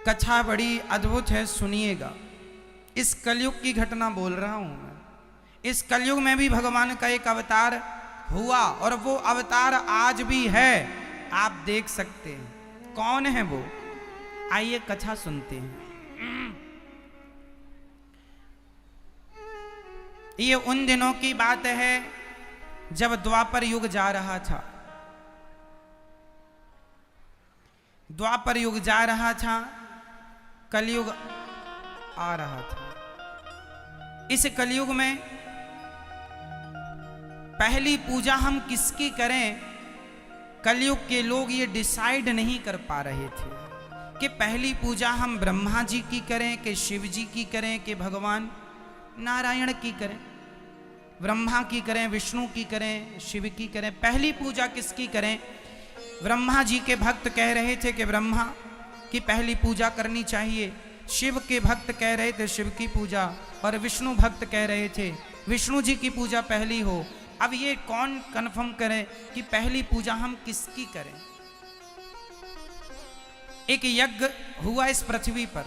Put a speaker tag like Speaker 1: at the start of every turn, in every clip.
Speaker 1: कथा बड़ी अद्भुत है, सुनिएगा। इस कलयुग की घटना बोल रहा हूं मैं। इस कलयुग में भी भगवान का एक अवतार हुआ और वो अवतार आज भी है, आप देख सकते हैं। कौन है वो? आइए कथा सुनते हैं। ये उन दिनों की बात है जब द्वापर युग जा रहा था। द्वापर युग जा रहा था, कलयुग आ रहा था। इस कलयुग में पहली पूजा हम किसकी करें, कलयुग के लोग ये डिसाइड नहीं कर पा रहे थे कि पहली पूजा हम ब्रह्मा जी की करें कि शिव जी की करें कि भगवान नारायण की करें। ब्रह्मा की करें, विष्णु की करें, शिव की करें, पहली पूजा किसकी करें। ब्रह्मा जी के भक्त कह रहे थे कि ब्रह्मा की पहली पूजा करनी चाहिए, शिव के भक्त कह रहे थे शिव की पूजा, और विष्णु भक्त कह रहे थे विष्णु जी की पूजा पहली हो। अब ये कौन कन्फर्म करे कि पहली पूजा हम किसकी करें। एक यज्ञ हुआ इस पृथ्वी पर,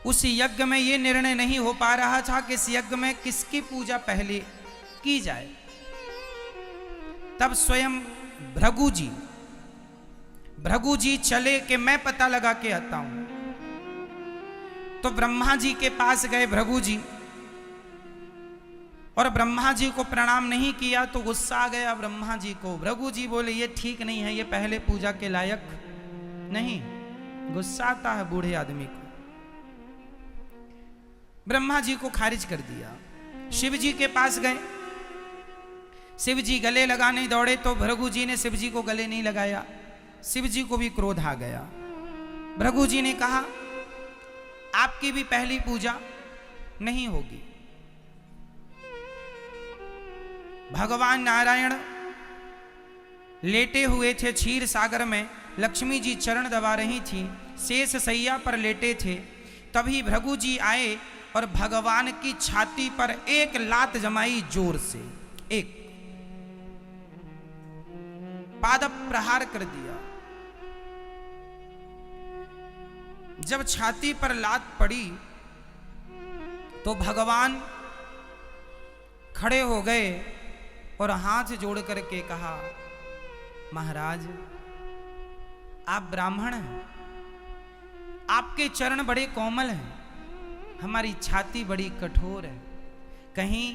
Speaker 1: उस यज्ञ में ये निर्णय नहीं हो पा रहा था कि इस यज्ञ में किसकी पूजा पहले की जाए। तब स्वयं भृगु जी चले कि मैं पता लगा के आता हूं। तो ब्रह्मा जी के पास गए भृगु जी, और ब्रह्मा जी को प्रणाम नहीं किया तो गुस्सा आ गया ब्रह्मा जी को। भृगु जी बोले ये ठीक नहीं है, ये पहले पूजा के लायक नहीं। गुस्सा आता है बूढ़े आदमी को। ब्रह्मा जी को खारिज कर दिया। शिव जी के पास गए, शिव जी गले लगाने दौड़े तो भृगु जी ने शिव जी को गले नहीं लगाया। शिव जी को भी क्रोध आ गया। भृगु जी ने कहा आपकी भी पहली पूजा नहीं होगी। भगवान नारायण लेटे हुए थे क्षीर सागर में, लक्ष्मी जी चरण दबा रही थी, शेष सैया पर लेटे थे। तभी भृगु जी आए और भगवान की छाती पर एक लात जमाई जोर से, एक पाद प्रहार कर दिया। जब छाती पर लात पड़ी तो भगवान खड़े हो गए और हाथ जोड़ करके कहा महाराज आप ब्राह्मण हैं, आपके चरण बड़े कोमल हैं, हमारी छाती बड़ी कठोर है, कहीं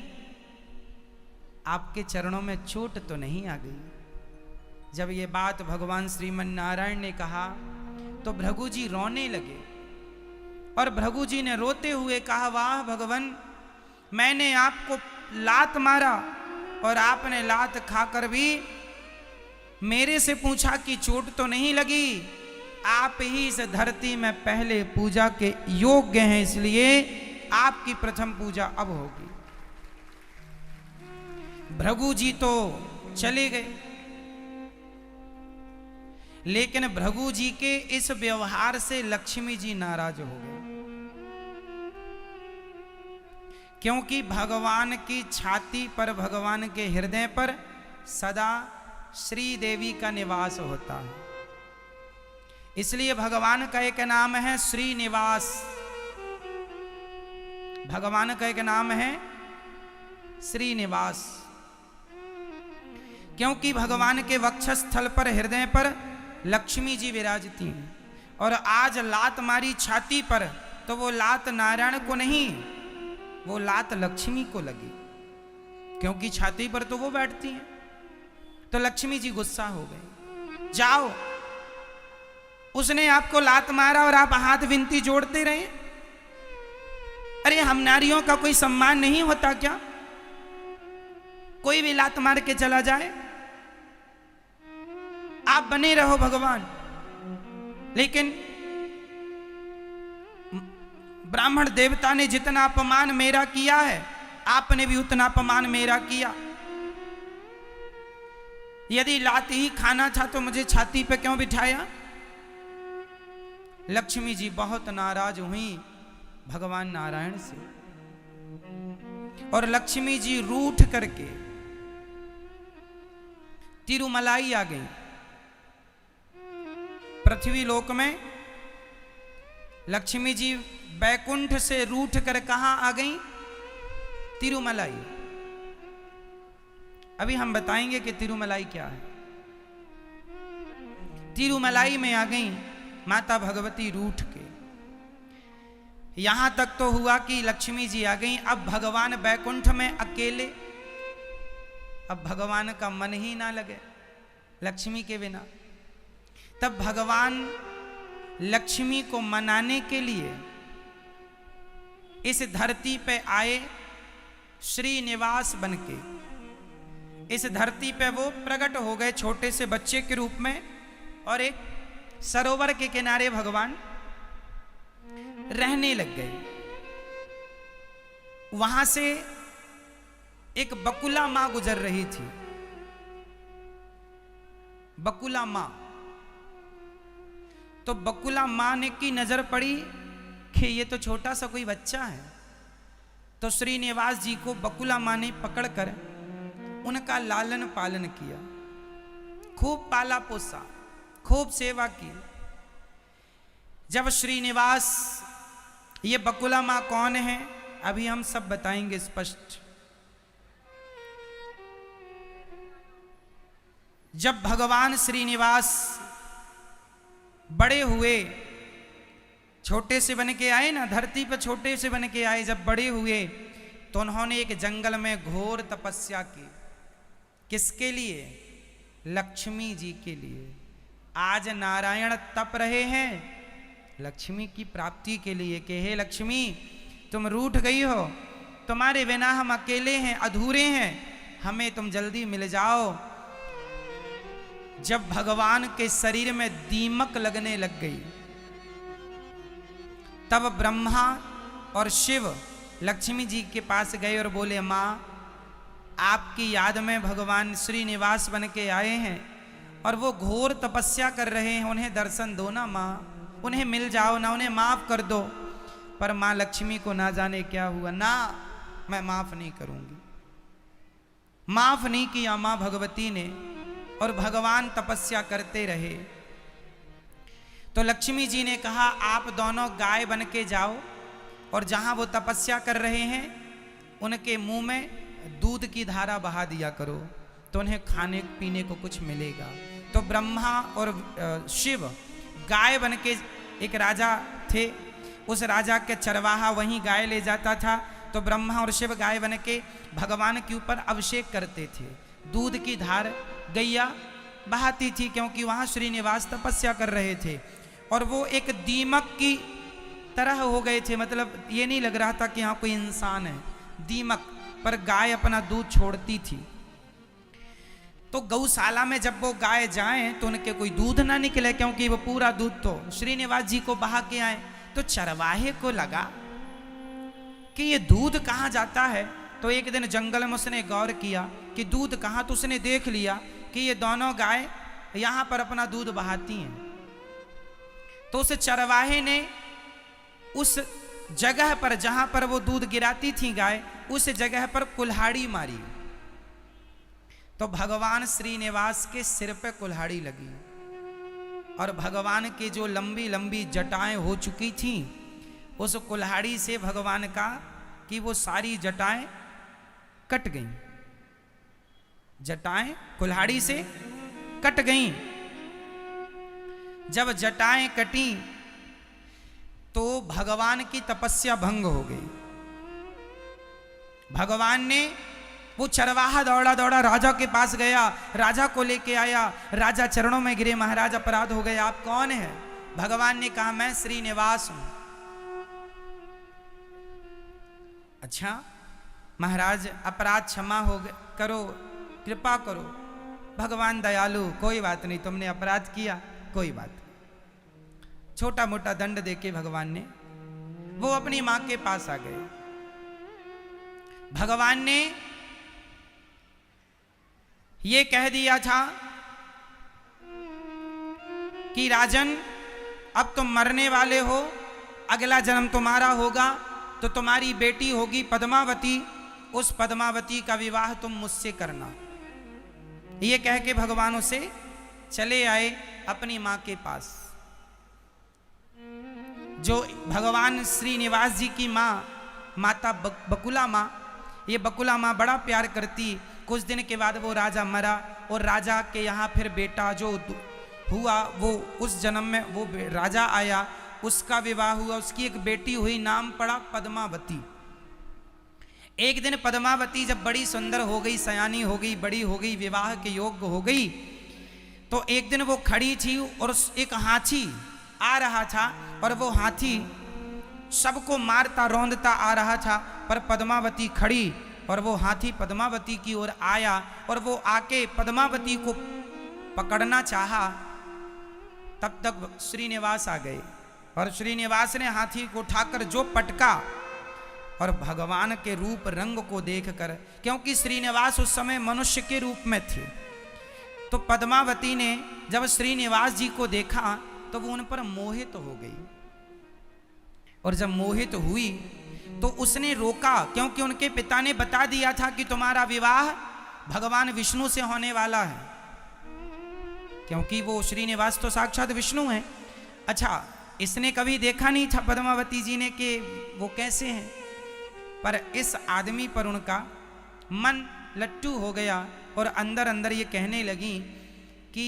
Speaker 1: आपके चरणों में चोट तो नहीं आ गई। जब ये बात भगवान श्रीमन नारायण ने कहा तो भृगु जी रोने लगे, और भृगु जी ने रोते हुए कहा वाह भगवान, मैंने आपको लात मारा और आपने लात खाकर भी मेरे से पूछा कि चोट तो नहीं लगी। आप ही इस धरती में पहले पूजा के योग्य हैं, इसलिए आपकी प्रथम पूजा अब होगी। भृगु जी तो चले गए, लेकिन भृगु जी के इस व्यवहार से लक्ष्मी जी नाराज हो गए, क्योंकि भगवान की छाती पर, भगवान के हृदय पर सदा श्री देवी का निवास होता है। इसलिए भगवान का एक नाम है श्रीनिवास। भगवान का एक नाम है श्रीनिवास, क्योंकि भगवान के वक्षस्थल पर, हृदय पर लक्ष्मी जी विराजती हैं। और आज लात मारी छाती पर तो वो लात नारायण को नहीं, वो लात लक्ष्मी को लगी, क्योंकि छाती पर तो वो बैठती हैं। तो लक्ष्मी जी गुस्सा हो गई, जाओ, उसने आपको लात मारा और आप हाथ विनती जोड़ते रहे। अरे हम नारियों का कोई सम्मान नहीं होता क्या? कोई भी लात मार के चला जाए, आप बने रहो भगवान। लेकिन ब्राह्मण देवता ने जितना अपमान मेरा किया है, आपने भी उतना अपमान मेरा किया। यदि लात ही खाना था तो मुझे छाती पे क्यों बिठाया? लक्ष्मी जी बहुत नाराज हुई भगवान नारायण से, और लक्ष्मी जी रूठ करके तिरुमलाई आ गई। पृथ्वी लोक में लक्ष्मी जी बैकुंठ से रूठ कर कहां आ गई? तिरुमलाई। अभी हम बताएंगे कि तिरुमलाई क्या है। तिरुमलाई में आ गई माता भगवती रूठ के। यहां तक तो हुआ कि लक्ष्मी जी आ गई। अब भगवान बैकुंठ में अकेले। अब भगवान का मन ही ना लगे लक्ष्मी के बिना। तब भगवान लक्ष्मी को मनाने के लिए इस धरती पे आए श्रीनिवास बनके। इस धरती पे वो प्रकट हो गए छोटे से बच्चे के रूप में, और एक सरोवर के किनारे भगवान रहने लग गए। वहां से एक बकुला मां गुजर रही थी। बकुला मां। तो बकुला मां ने की नजर पड़ी कि ये तो छोटा सा कोई बच्चा है। तो श्रीनिवास जी को बकुला मां ने पकड़कर उनका लालन पालन किया, खूब पाला पोसा, खूब सेवा की। जब श्रीनिवास, ये बकुला मां कौन है अभी हम सब बताएंगे स्पष्ट। जब भगवान श्रीनिवास बड़े हुए, छोटे से बन के आए ना, धरती पर छोटे से बन के आए, जब बड़े हुए तो उन्होंने एक जंगल में घोर तपस्या की। किसके लिए? लक्ष्मी जी के लिए। आज नारायण तप रहे हैं लक्ष्मी की प्राप्ति के लिए कि हे लक्ष्मी, तुम रूठ गई हो, तुम्हारे बिना हम अकेले हैं, अधूरे हैं, हमें तुम जल्दी मिल जाओ। जब भगवान के शरीर में दीमक लगने लग गई, तब ब्रह्मा और शिव लक्ष्मी जी के पास गए और बोले, मां, आपकी याद में भगवान श्रीनिवास बन के आए हैं और वो घोर तपस्या कर रहे हैं, उन्हें दर्शन दो ना मां, उन्हें मिल जाओ ना, उन्हें माफ कर दो। पर मां लक्ष्मी को ना जाने क्या हुआ, ना, मैं माफ नहीं करूंगी। माफ नहीं किया मां भगवती ने, और भगवान तपस्या करते रहे। तो लक्ष्मी जी ने कहा, आप दोनों गाय बन के जाओ और जहां वो तपस्या कर रहे हैं उनके मुंह में दूध की धारा बहा दिया करो, तो उन्हें खाने पीने को कुछ मिलेगा। तो ब्रह्मा और शिव गाय बन के, एक राजा थे, उस राजा के चरवाहा वहीं गाय ले जाता था। तो ब्रह्मा और शिव गाय बन के भगवान के ऊपर अभिषेक करते थे। दूध की धार गैया बहाती थी, क्योंकि वहां श्रीनिवास तपस्या कर रहे थे। और वो एक दीमक की तरह हो गए थे, मतलब ये नहीं लग रहा था कि हाँ कोई इंसान है, दीमक। पर गाय अपना दूध छोड़ती थी। तो गौशाला में जब वो गाय जाएं तो उनके कोई दूध ना निकले, क्योंकि वो पूरा दूध तो श्रीनिवास जी को बहा के आए। तो चरवाहे को लगा कि ये दूध कहाँ जाता है। तो एक दिन जंगल में उसने गौर किया कि दूध कहाँ, तो उसने देख लिया कि ये दोनों गाय यहाँ पर अपना दूध बहाती हैं। तो उस चरवाहे ने उस जगह पर जहां पर वो दूध गिराती थी गाय, उस जगह पर कुल्हाड़ी मारी। तो भगवान श्रीनिवास के सिर पे कुल्हाड़ी लगी, और भगवान की जो लंबी लंबी जटाएं हो चुकी थी, उस कुल्हाड़ी से भगवान का कि वो सारी जटाएं कट गईं। जटाएं कुल्हाड़ी से कट गईं। जब जटाएं कटी तो भगवान की तपस्या भंग हो गई। भगवान ने, वो चरवाहा दौड़ा दौड़ा राजा के पास गया, राजा को लेके आया, राजा चरणों में गिरे, महाराज अपराध हो गया, आप कौन हैं? भगवान ने कहा, मैं श्रीनिवास हूं। अच्छा महाराज, अपराध क्षमा हो करो, कृपा करो। भगवान दयालु, कोई बात नहीं, तुमने अपराध किया, कोई बात नहीं। छोटा मोटा दंड देके भगवान ने, वो अपनी मां के पास आ गए। भगवान ने ये कह दिया था कि राजन, अब तुम मरने वाले हो, अगला जन्म तुम्हारा होगा, तो तुम्हारी बेटी होगी पद्मावती, उस पद्मावती का विवाह तुम मुझसे करना। ये कह के भगवान उसे चले आए अपनी मां के पास। जो भगवान श्रीनिवास जी की माँ माता बकुला माँ, ये बकुला माँ बड़ा प्यार करती। कुछ दिन के बाद वो राजा मरा और राजा के यहाँ फिर बेटा जो हुआ वो उस जन्म में वो राजा आया, उसका विवाह हुआ, उसकी एक बेटी हुई, नाम पड़ा पद्मावती। एक दिन पद्मावती जब बड़ी सुंदर हो गई, सयानी हो गई, बड़ी हो गई, विवाह के योग्य हो गई, तो एक दिन वो खड़ी थी और एक हाथी आ रहा था और वो हाथी सबको मारता रौंदता आ रहा था, पर पद्मावती खड़ी और वो हाथी पद्मावती की ओर आया और वो आके पद्मावती को पकड़ना चाहा। तब तक श्रीनिवास आ गए और श्रीनिवास ने हाथी को उठाकर जो पटका, और भगवान के रूप रंग को देखकर, क्योंकि श्रीनिवास उस समय मनुष्य के रूप में थे, तो पद्मावती ने जब श्रीनिवास जी को देखा तो वो उन पर मोहित हो गई। और जब मोहित हुई तो उसने रोका, क्योंकि उनके पिता ने बता दिया था कि तुम्हारा विवाह भगवान विष्णु से होने वाला है, क्योंकि वो श्रीनिवास तो साक्षात विष्णु हैं। अच्छा, इसने कभी देखा नहीं था पद्मावती जी ने कि वो कैसे हैं, पर इस आदमी पर उनका मन लट्टू हो गया और अंदर अंदर ये कहने लगी कि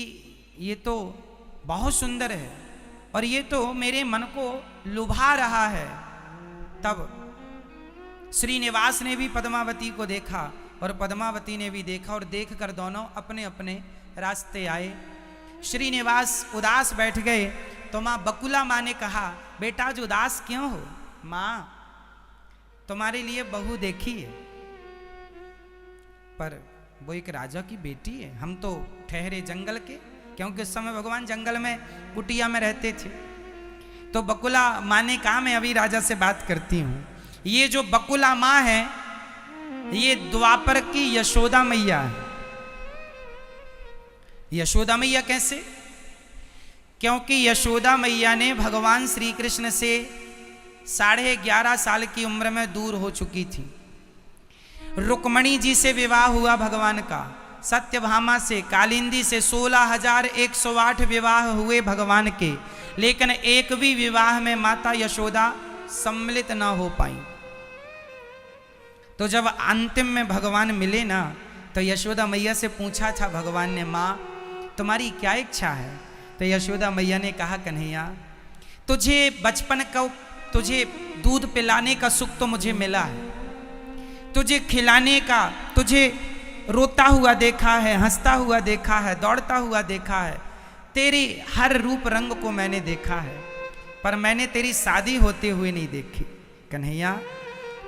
Speaker 1: ये तो बहुत सुंदर है और ये तो मेरे मन को लुभा रहा है। तब श्रीनिवास ने भी पद्मावती को देखा और पद्मावती ने भी देखा, और देखकर दोनों अपने अपने रास्ते आए। श्रीनिवास उदास बैठ गए तो माँ बकुला माँ ने कहा, बेटा आज उदास क्यों हो? माँ तुम्हारे लिए बहू देखी है, पर वो एक राजा की बेटी है, हम तो ठहरे जंगल के, क्योंकि उस समय भगवान जंगल में कुटिया में रहते थे। तो बकुला माँ ने कहा मैं अभी राजा से बात करती हूँ। ये जो बकुला माँ है ये द्वापर की यशोदा मैया है। यशोदा मैया कैसे? क्योंकि यशोदा मैया ने भगवान श्री कृष्ण से 11.5 साल की उम्र में दूर हो चुकी थी। रुक्मणी जी से विवाह हुआ भगवान का, सत्यभामा से, कालिंदी से 16,108 विवाह हुए भगवान के, लेकिन एक भी विवाह में माता यशोदा सम्मिलित ना हो पाई। तो जब अंतिम में भगवान मिले ना, तो यशोदा मैया से पूछा था भगवान ने, माँ तुम्हारी क्या इच्छा है? तो यशोदा मैया ने कहा, कन्हैया तुझे बचपन का, तुझे दूध पिलाने का सुख तो मुझे मिला है, तुझे खिलाने का, तुझे रोता हुआ देखा है, हंसता हुआ देखा है, दौड़ता हुआ देखा है, तेरे हर रूप रंग को मैंने देखा है, पर मैंने तेरी शादी होते हुए नहीं देखी। कन्हैया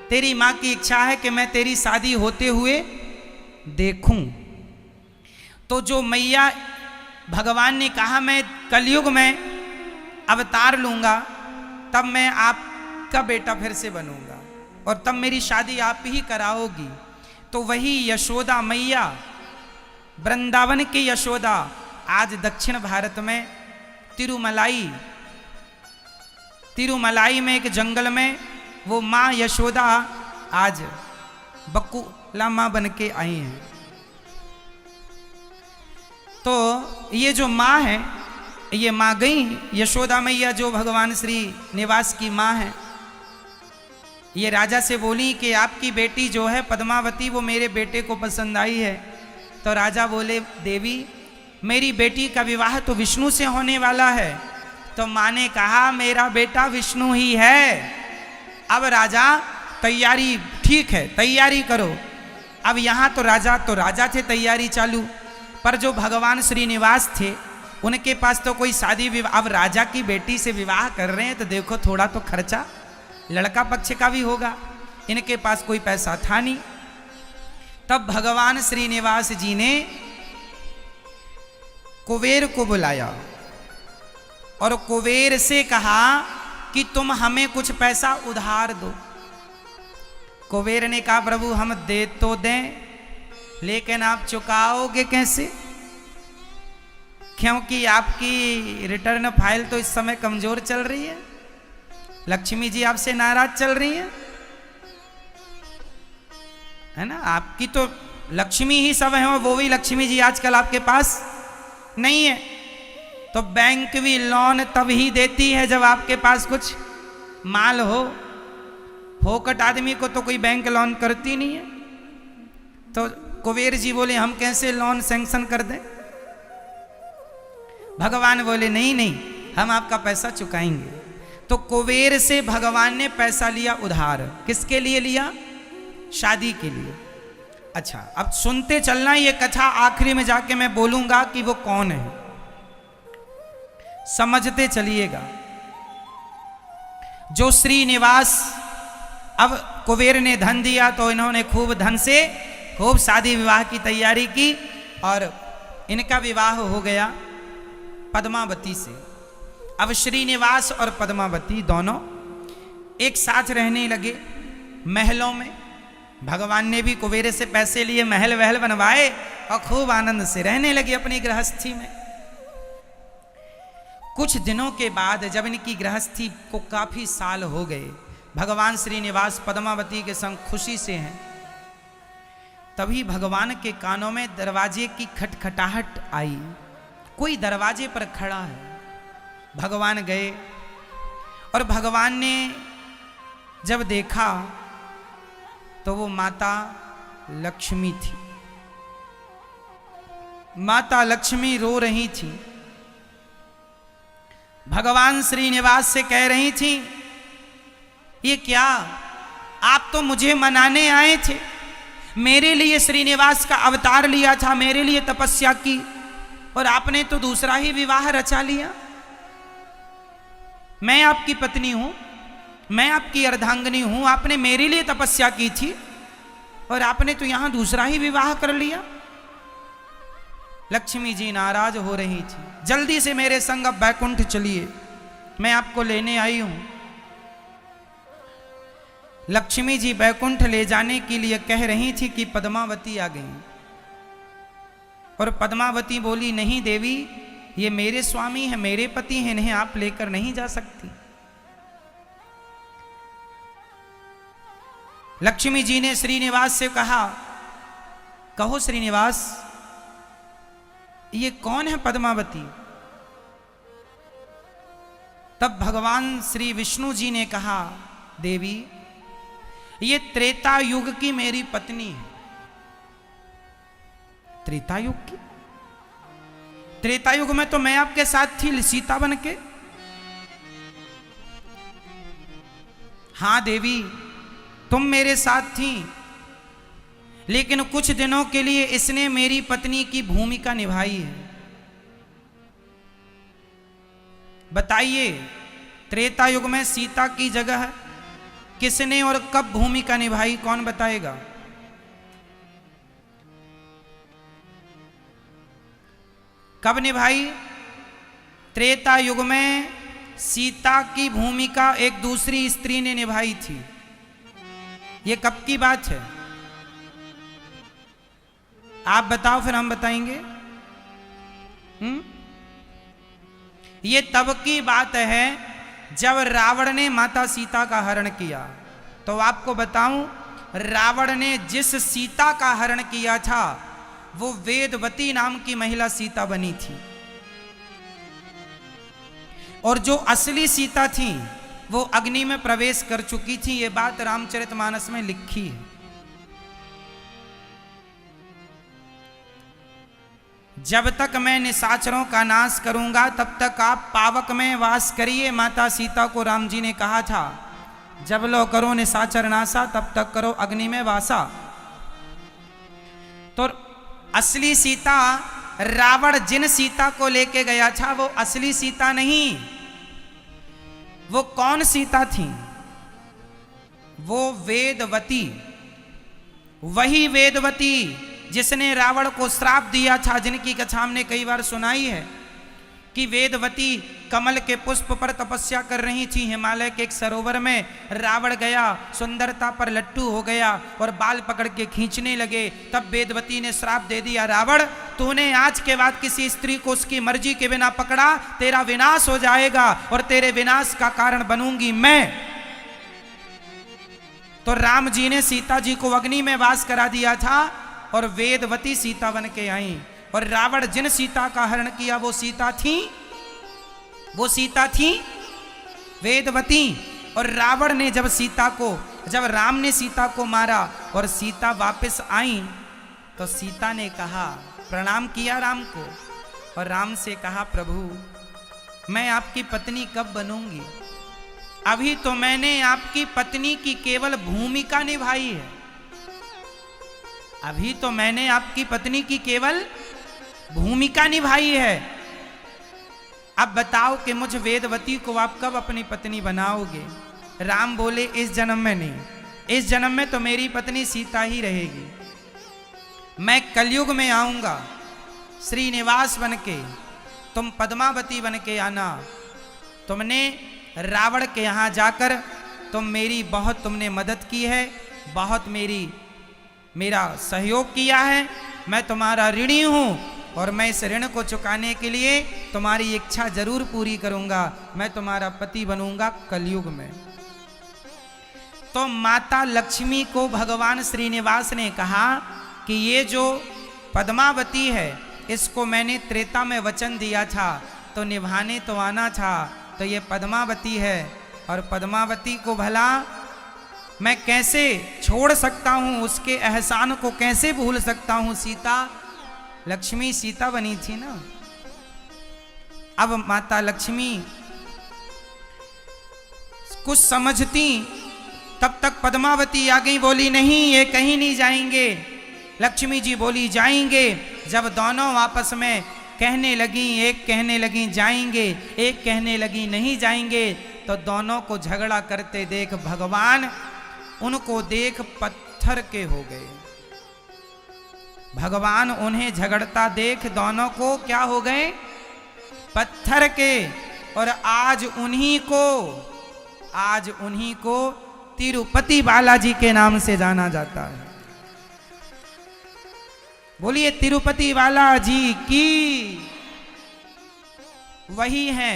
Speaker 1: तेरी माँ की इच्छा है कि मैं तेरी शादी होते हुए देखूं। तो जो मैया भगवान ने कहा मैं कलयुग में अवतार लूंगा, तब मैं आपका बेटा फिर से बनूंगा और तब मेरी शादी आप ही कराओगी। तो वही यशोदा मैया, वृंदावन की यशोदा, आज दक्षिण भारत में तिरुमलाई में एक जंगल में वो माँ यशोदा आज बकुला माँ बन के आई हैं। तो ये जो माँ है, ये माँ गई यशोदा मैया जो भगवान श्री निवास की माँ है, ये राजा से बोली कि आपकी बेटी जो है पद्मावती वो मेरे बेटे को पसंद आई है। तो राजा बोले, देवी मेरी बेटी का विवाह तो विष्णु से होने वाला है। तो माँ ने कहा मेरा बेटा विष्णु ही है। अब राजा तैयारी, ठीक है तैयारी करो। अब यहाँ तो राजा थे, तैयारी चालू, पर जो भगवान श्रीनिवास थे उनके पास तो कोई शादी विवाह, अब राजा की बेटी से विवाह कर रहे हैं तो देखो थोड़ा तो खर्चा लड़का पक्ष का भी होगा, इनके पास कोई पैसा था नहीं। तब भगवान श्रीनिवास जी ने कुबेर को बुलाया और कुबेर से कहा कि तुम हमें कुछ पैसा उधार दो। कुबेर ने कहा प्रभु हम दे तो दें, लेकिन आप चुकाओगे कैसे? क्योंकि आपकी रिटर्न फाइल तो इस समय कमजोर चल रही है, लक्ष्मी जी आपसे नाराज चल रही है ना। आपकी तो लक्ष्मी ही सब है, वो भी लक्ष्मी जी आजकल आपके पास नहीं है। तो बैंक भी लोन तब ही देती है जब आपके पास कुछ माल हो, फोकट आदमी को तो कोई बैंक लोन करती नहीं है। तो कुबेर जी बोले हम कैसे लोन सैंक्शन कर दें। भगवान बोले नहीं नहीं, हम आपका पैसा चुकाएंगे। तो कुबेर से भगवान ने पैसा लिया उधार। किसके लिए लिया? शादी के लिए। अच्छा, अब सुनते चलना ये कथा, आखिरी में जाके मैं बोलूंगा कि वो कौन है, समझते चलिएगा। जो श्रीनिवास, अब कुबेर ने धन दिया तो इन्होंने खूब धन से खूब शादी विवाह की तैयारी की और इनका विवाह हो गया पद्मावती से। अब श्रीनिवास और पद्मावती दोनों एक साथ रहने लगे महलों में। भगवान ने भी कुबेर से पैसे लिए, महल वहल बनवाए और खूब आनंद से रहने लगे अपनी गृहस्थी में। कुछ दिनों के बाद जब इनकी गृहस्थी को काफी साल हो गए, भगवान श्रीनिवास पद्मावती के संग खुशी से हैं, तभी भगवान के कानों में दरवाजे की खटखटाहट आई। कोई दरवाजे पर खड़ा है। भगवान गए और भगवान ने जब देखा तो वो माता लक्ष्मी थी। माता लक्ष्मी रो रही थी। भगवान श्रीनिवास से कह रही थी, ये क्या, आप तो मुझे मनाने आए थे, मेरे लिए श्रीनिवास का अवतार लिया था, मेरे लिए तपस्या की, और आपने तो दूसरा ही विवाह रचा लिया। मैं आपकी पत्नी हूं, मैं आपकी अर्धांगिनी हूं, आपने मेरे लिए तपस्या की थी और आपने तो यहां दूसरा ही विवाह कर लिया। लक्ष्मी जी नाराज हो रही थी। जल्दी से मेरे संग अब बैकुंठ चलिए, मैं आपको लेने आई हूं। लक्ष्मी जी बैकुंठ ले जाने के लिए कह रही थी कि पद्मावती आ गई, और पद्मावती बोली, नहीं देवी, ये मेरे स्वामी हैं, मेरे पति हैं, इन्हें आप लेकर नहीं जा सकती। लक्ष्मी जी ने श्रीनिवास से कहा, कहो श्रीनिवास, ये कौन है पद्मावती? तब भगवान श्री विष्णु जी ने कहा, देवी, ये त्रेता युग की मेरी पत्नी है। त्रेता युग की? त्रेता युग में तो मैं आपके साथ थी सीता बन के। हां देवी, तुम मेरे साथ थी, लेकिन कुछ दिनों के लिए इसने मेरी पत्नी की भूमिका निभाई है। बताइए, त्रेता युग में सीता की जगह किसने और कब भूमिका निभाई, कौन बताएगा? कब निभाई? त्रेता युग में सीता की भूमिका एक दूसरी स्त्री ने निभाई थी। ये कब की बात है? आप बताओ, फिर हम बताएंगे। ये तब की बात है जब रावण ने माता सीता का हरण किया। तो आपको बताऊं, रावण ने जिस सीता का हरण किया था वो वेदवती नाम की महिला सीता बनी थी, और जो असली सीता थी वो अग्नि में प्रवेश कर चुकी थी। ये बात रामचरितमानस में लिखी है। जब तक मैं निशाचरों का नाश करूंगा तब तक आप पावक में वास करिए, माता सीता को राम जी ने कहा था। जब लो करो निशाचर नासा, तब तक करो अग्नि में वासा। तो असली सीता, रावण जिन सीता को लेके गया था वो असली सीता नहीं। वो कौन सीता थी? वो वेदवती, वही वेदवती जिसने रावण को श्राप दिया था, जिनकी कथा हमने कई बार सुनाई है कि वेदवती कमल के पुष्प पर तपस्या कर रही थी हिमालय के एक सरोवर में। रावण गया, सुंदरता पर लट्टू हो गया और बाल पकड़ के खींचने लगे। तब वेदवती ने श्राप दे दिया, रावण तूने आज के बाद किसी स्त्री को उसकी मर्जी के बिना पकड़ा, तेरा विनाश हो जाएगा और तेरे विनाश का कारण बनूंगी मैं। तो राम जी ने सीता जी को अग्नि में वास करा दिया था और वेदवती सीता बन के आई। और रावण जिन सीता का हरण किया वो सीता थी वेदवती। और रावण ने जब राम ने सीता को मारा और सीता वापस आई, तो सीता ने कहा, प्रणाम किया राम को, और राम से कहा, प्रभु मैं आपकी पत्नी कब बनूंगी? अभी तो मैंने आपकी पत्नी की केवल भूमिका निभाई है। अभी तो मैंने आपकी पत्नी की केवल भूमिका निभाई है। अब बताओ कि मुझ वेदवती को आप कब अपनी पत्नी बनाओगे? राम बोले, इस जन्म में नहीं, इस जन्म में तो मेरी पत्नी सीता ही रहेगी। मैं कलयुग में आऊंगा श्रीनिवास बन के, तुम पद्मावती बन के आना। तुमने रावण के यहाँ जाकर तुमने मदद की है, बहुत मेरा सहयोग किया है। मैं तुम्हारा ऋणी हूं और मैं इस ऋण को चुकाने के लिए तुम्हारी इच्छा जरूर पूरी करूंगा। मैं तुम्हारा पति बनूंगा कलयुग में। तो माता लक्ष्मी को भगवान श्रीनिवास ने कहा कि ये जो पद्मावती है, इसको मैंने त्रेता में वचन दिया था, तो निभाने तो आना था। तो ये पद्मावती है, और पद्मावती को भला मैं कैसे छोड़ सकता हूं? उसके एहसान को कैसे भूल सकता हूं? लक्ष्मी सीता बनी थी ना। अब माता लक्ष्मी कुछ समझती, तब तक पद्मावती आ गई, बोली नहीं, ये कहीं नहीं जाएंगे। लक्ष्मी जी बोली, जाएंगे। जब दोनों आपस में कहने लगी, एक कहने लगी जाएंगे, एक कहने लगी नहीं जाएंगे, तो दोनों को झगड़ा करते देख भगवान उनको देख पत्थर के हो गए। भगवान उन्हें झगड़ता देख दोनों को क्या हो गए? पत्थर के। और आज उन्हीं को तिरुपति बालाजी के नाम से जाना जाता है। बोलिए तिरुपति बालाजी की। वही है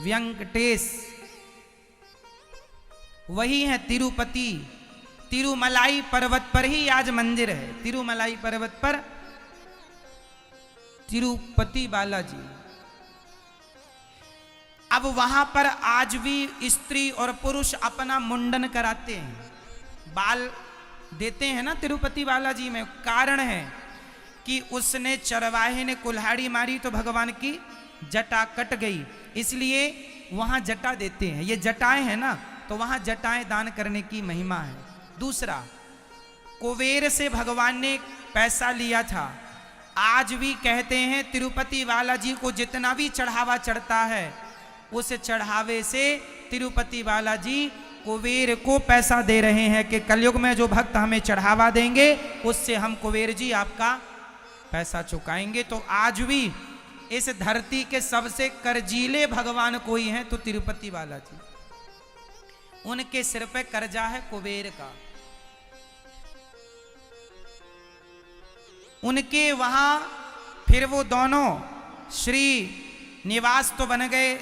Speaker 1: वेंकटेश, वही है तिरुपति। तिरुमलाई पर्वत पर ही आज मंदिर है। तिरुमलाई पर्वत पर तिरुपति बालाजी। अब वहां पर आज भी स्त्री और पुरुष अपना मुंडन कराते हैं, बाल देते हैं ना तिरुपति बालाजी में। कारण है कि उसने चरवाहे ने कुल्हाड़ी मारी तो भगवान की जटा कट गई, इसलिए वहां जटा देते हैं। ये जटाएं हैं ना, तो वहां जटाएं दान करने की महिमा है। दूसरा, कुबेर से भगवान ने पैसा लिया था। आज भी कहते हैं तिरुपति बालाजी को जितना भी चढ़ावा चढ़ता है, उस चढ़ावे से तिरुपति बालाजी कुबेर को पैसा दे रहे हैं कि कलयुग में जो भक्त हमें चढ़ावा देंगे, उससे हम कुबेर जी आपका पैसा चुकाएंगे। तो आज भी इस धरती के सबसे कर्जीले भगवान कोई हैं तो तिरुपति बालाजी। उनके सिर पे कर्जा है कुबेर का। उनके वहां फिर वो दोनों श्री निवास तो बन गए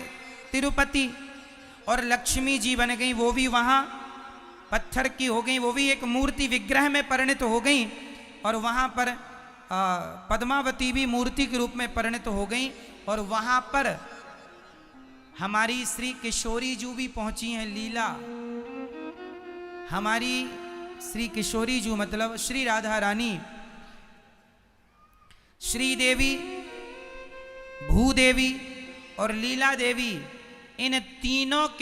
Speaker 1: तिरुपति, और लक्ष्मी जी बन गई, वो भी वहां पत्थर की हो गई, वो भी एक मूर्ति विग्रह में परिणत हो गई। और वहां पर पद्मावती भी मूर्ति के रूप में परिणत हो गई। और वहां पर हमारी श्री किशोरी जू भी पहुंची हैं लीला। हमारी श्री किशोरी जू मतलब श्री राधा रानी, श्री देवी, भूदेवी और लीला देवी, इन तीनों के